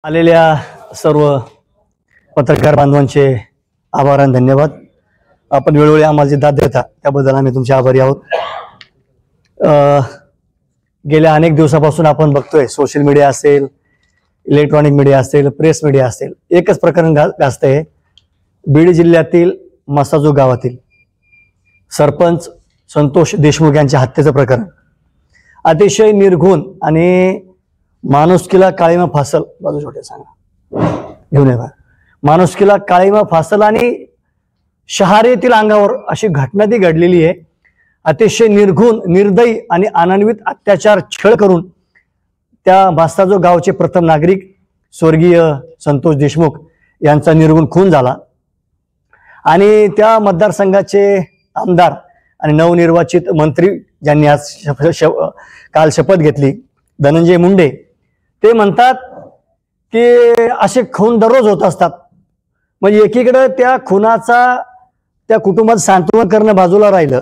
आलेल्या सर्व पत्रकार बांधवांचे आभार आणि धन्यवाद। आपण वेळोवेळी आम्हाला जी दाद देता त्याबद्दल आम्ही तुमचे आभारी आहोत। गेल्या अनेक दिवसापासून आपण बघतोय सोशल मीडिया असेल, इलेक्ट्रॉनिक मीडिया असेल, प्रेस मीडिया असेल, एकच प्रकरण गाजतंय। बीड जिल्ह्यातील मसाजो गावातील सरपंच संतोष देशमुख यांच्या हत्येचं प्रकरण अतिशय निर्घृण आणि माणुसकीला काळीमा फासल बाजू छोटे सांगा घेऊन येवा माणुसकीला काळीमा फासल आणि शहारेतील अंगावर अशी घटना ती घडलेली आहे। अतिशय निर्घृण, निर्दयी आणि अनन्वित अत्याचार छळ करून त्या मसाजो गावचे प्रथम नागरिक स्वर्गीय संतोष देशमुख यांचा निर्घृण खून झाला आणि त्या मतदारसंघाचे आमदार आणि नवनिर्वाचित मंत्री ज्यांनी आज काल शपथ घेतली, धनंजय मुंडे, ते म्हणतात की असे खून दररोज होत असतात। म्हणजे एकीकडे त्या खुनाचा त्या कुटुंबात सांत्वन करणं बाजूला राहिलं,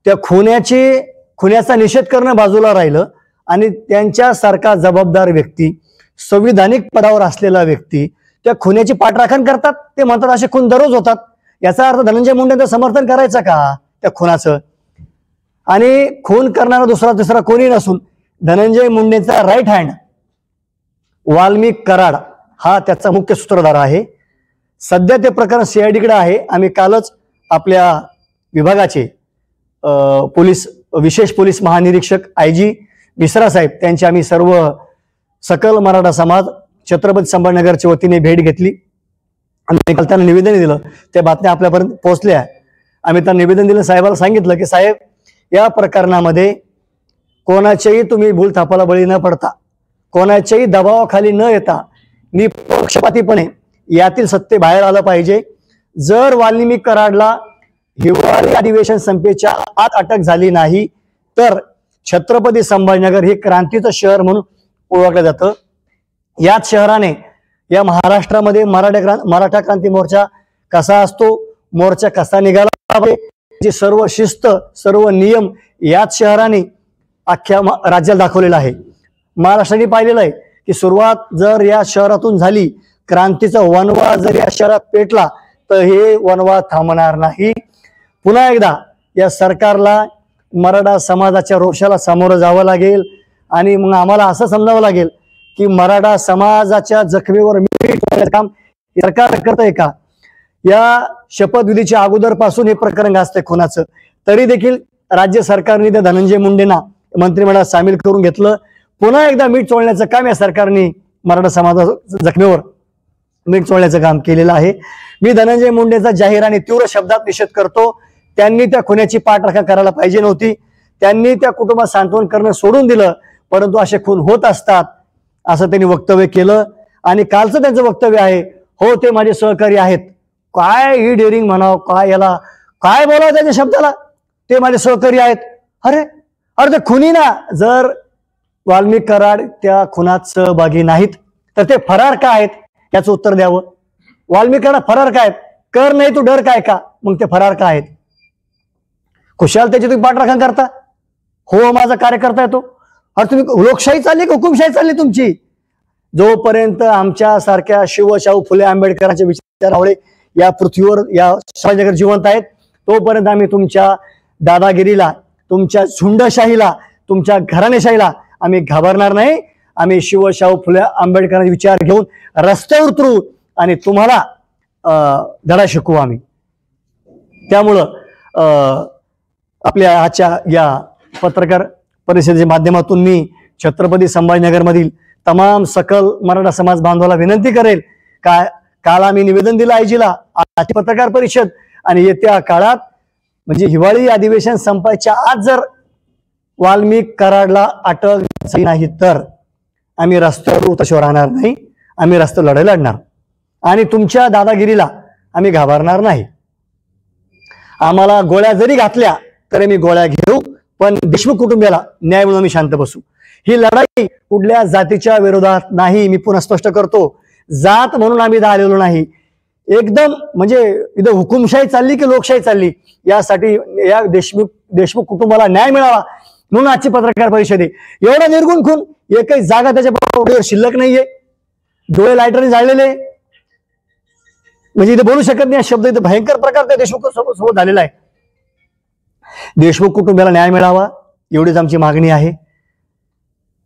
त्या खुन्याचा निषेध करणं बाजूला राहिलं आणि त्यांच्यासारखा जबाबदार व्यक्ती, संविधानिक पदावर असलेला व्यक्ती त्या खुन्याची पाठराखण करतात। ते म्हणतात असे खून दररोज होतात। याचा अर्थ धनंजय मुंडेंचं समर्थन करायचं का त्या खुनाचं? आणि खून करणारा दुसरा तिसरा कोणी नसून धनंजय मुंडेंचा राईट हँड वाल्मिक कराड हा त्याचा मुख्य सूत्रधार आहे। सध्या ते प्रकरण सीआयडीकडे आहे। आम्ही कालच आपल्या विभागाचे विशेष पोलीस महानिरीक्षक आयजी मिश्रा साहेब त्यांची आम्ही सर्व सकल मराठा समाज छत्रपती संभाजीनगरच्या वतीने भेट घेतली आणि काल त्यांना निवेदन दिलं। त्या बातम्या आपल्यापर्यंत पोहोचल्या। आम्ही त्यांना निवेदन दिलं, साहेबाला सांगितलं की साहेब, या प्रकरणामध्ये कोणाच्याही तुम्ही भूलथापाला बळी न पडता, कोणाच्याही दबावाखाली न येता निपक्षपातीपणे यातील सत्य बाहेर आलं पाहिजे। जर वाल्मिक कराडला हिवाळी अधिवेशन संपेच्या आत अटक झाली नाही तर छत्रपती संभाजीनगर हे क्रांतीचं शहर म्हणून ओळखलं जातं। याच शहराने या महाराष्ट्रामध्ये मराठा क्रांती मोर्चा कसा असतो, मोर्चा कसा निघाला पाहिजे, सर्व शिस्त, सर्व नियम याच शहराने अख्ख्या राज्याला दाखवलेला आहे। महाराष्ट्राने पाहिलेलं आहे की सुरुवात जर या शहरातून झाली, क्रांतीचा वनवा जर या शहरात पेटला तर हे वनवा थांबणार नाही। पुन्हा एकदा या सरकारला मराठा समाजाच्या रोषाला सामोरं जावं लागेल आणि मग आम्हाला असं समजावं लागेल की मराठा समाजाच्या जखमेवर मीठ घालण्याचं काम सरकार करतंय का? या शपथविधीच्या अगोदरपासून हे प्रकरण गाजतंय खुनाचं, तरी देखील राज्य सरकारने त्या धनंजय मुंडेंना मंत्रिमंडळात सामील करून घेतलं। पुन्हा एकदा मीठ चोळण्याचं काम या सरकारने मराठा समाजाच्या जखमेवर मीठ चोळण्याचं काम केलेलं आहे। मी धनंजय मुंडेंचा जाहीर आणि तीव्र शब्दात निषेध करतो। त्यांनी त्या खुन्याची पाठराखण करायला पाहिजे नव्हती। त्यांनी त्या कुटुंबात सांत्वन करणं सोडून दिलं, परंतु असे खून होत असतात असं त्यांनी वक्तव्य केलं। आणि कालचं त्यांचं वक्तव्य आहे, हो ते माझे सहकारी आहेत। काय ही डेअरिंग म्हणावं, काय याला काय बोलावं त्याच्या शब्दाला, ते माझे सहकारी आहेत। अरे अरे ते खुनी ना, जर वाल्मिक कराड त्या खुनात सहभागी नाहीत तर ते फरार का आहेत याचं उत्तर द्यावं। वाल्मिक कराड फरार काय आहेत? कर नाही तू डर काय का? मग ते फरार का आहेत? खुशाल त्याची तुम्ही पाठराखण करता, हो माझा कार्यकर्ता आहे तो। अरे तुम्ही लोकशाही चालली का हुकुमशाही चालली तुमची? जोपर्यंत आमच्या सारख्या शिवशाहू फुले आंबेडकरांचे विचारावळे या पृथ्वीवर या संभाजीनगर जिवंत आहेत, तोपर्यंत आम्ही तुमच्या दादागिरीला, तुमच्या झुंडशाहीला, तुमच्या घराणेशाहीला आम्ही घाबरणार नाही। आम्ही शिवशाहू फुले आंबेडकरांचे विचार घेऊन रस्त्यावर उतरू आणि तुम्हाला धडा शिकवू आम्ही। त्यामुळं आपल्या आजच्या या पत्रकार परिषदेच्या माध्यमातून मी छत्रपती संभाजीनगरमधील तमाम सकल मराठा समाज बांधवाला विनंती करेल, काल आम्ही निवेदन दिलं आयजीला, आजची पत्रकार परिषद, आणि येत्या काळात म्हणजे हिवाळी अधिवेशन संपायच्या आज जर वाल्मिक कराडला अटक झाली नाही तर आम्ही रस्त्यावर उतरल्याशिवाय राहणार नाही। आम्ही रस्त्यावर लढाई लढणार आणि तुमच्या दादागिरीला आम्ही घाबरणार नाही। आम्हाला गोळ्या जरी घातल्या तरी मी गोळ्या घेऊ, पण देशमुख कुटुंबियाला न्याय म्हणून आम्ही शांत बसू। ही लढाई कुठल्या जातीच्या विरोधात नाही, मी पुन्हा स्पष्ट करतो, जात म्हणून आम्ही आलेलो नाही। एकदम म्हणजे इथं हुकुमशाही चालली की लोकशाही चालली यासाठी या देशमुख कुटुंबाला न्याय मिळावा म्हणून आजची पत्रकार परिषद आहे। एवढा निर्गुण खून एकही जागा त्याच्या शिल्लक नाहीये। डोळे लायटरने जाळलेले, म्हणजे इथे बोलू शकत नाही शब्द, इथे भयंकर प्रकार त्या देशमुख सोबत झालेला आहे. देशमुख कुटुंबाला न्याय मिळावा एवढीच आमची मागणी आहे.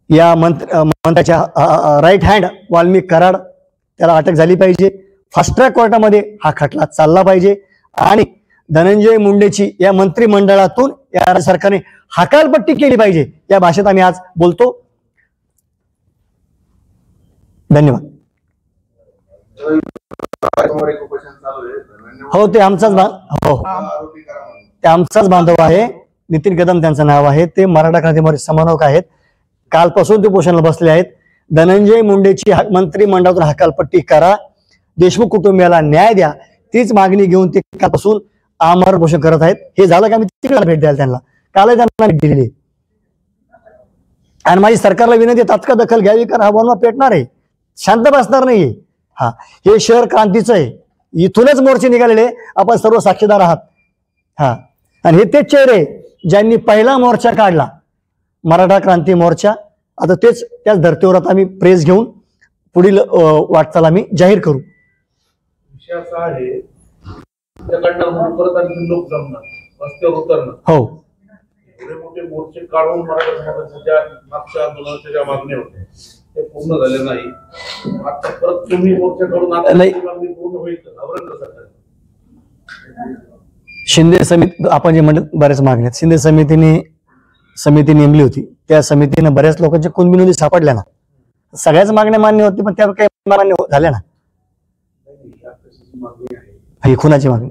या मंत्र्याच्या राईट हँड वाल्मिक कराड त्याला अटक झाली पाहिजे. फास्ट ट्रॅक कोर्टामध्ये हा खटला चालला पाहिजे आणि धनंजय मुंडेची या मंत्रिमंडळातून या राज्य सरकारने हकालपट्टी केली पाहिजे. या भाषेत आम्ही आज बोलतो. धन्यवाद. हो ते आमचाच ते आमचाच बांधव आहे. नितीन कदम त्यांचं नाव आहे. ते मराठा क्रांतीमध्ये समन्वयक आहेत. कालपासून ते उपोषणाला बसले आहेत. धनंजय मुंडेची मंत्रिमंडळातून हकालपट्टी करा, देशमुख कुटुंबियाला न्याय द्या, तीच मागणी घेऊन ते कालपासून आमरण उपोषण करत आहेत. हे झालं की आम्ही तिकडे भेट द्यायला त्यांना कालही त्यांना भेट दिलेली आणि माझी सरकारला विनंती तात्काळ दखल घ्यावी, कारण हा बनवा पेटणार आहे, शांत बसणार नाहीये. हा हे शहर क्रांतीचं आहे. इथूनच मोर्चे निघालेले, आपण सर्व साक्षीदार आहात. हा आणि हे तेच चेहरे ज्यांनी पहिला मोर्चा काढला, मराठा क्रांती मोर्चा. आता तेच त्याच धर्तीवर आता आम्ही प्रेस घेऊन पुढील वाटचाल आम्ही जाहीर करू. विषय असा आहे परत आणखी लोक जमणार, रस्त्यावर उतरणार. हो, एवढे मोठे मोर्चे काढून मराठा समाजाच्या मागच्या आंदोलनाच्या ज्या मागण्या होत्या ते पूर्ण झाले नाही. आता परत तुम्ही मोर्चा काढून आता मागणी पूर्ण होईल आवरण कसं करायचं? शिंदे समिती आपण जे म्हणत बऱ्याच मागण्या शिंदे समिती नेमली होती. त्या समितीनं बऱ्याच लोकांच्या कुणबिनोंदी सापडल्या ना. सगळ्याच मागण्या मान्य होती, पण त्या काही मान्य झाल्या ना. ही खुनाची मागणी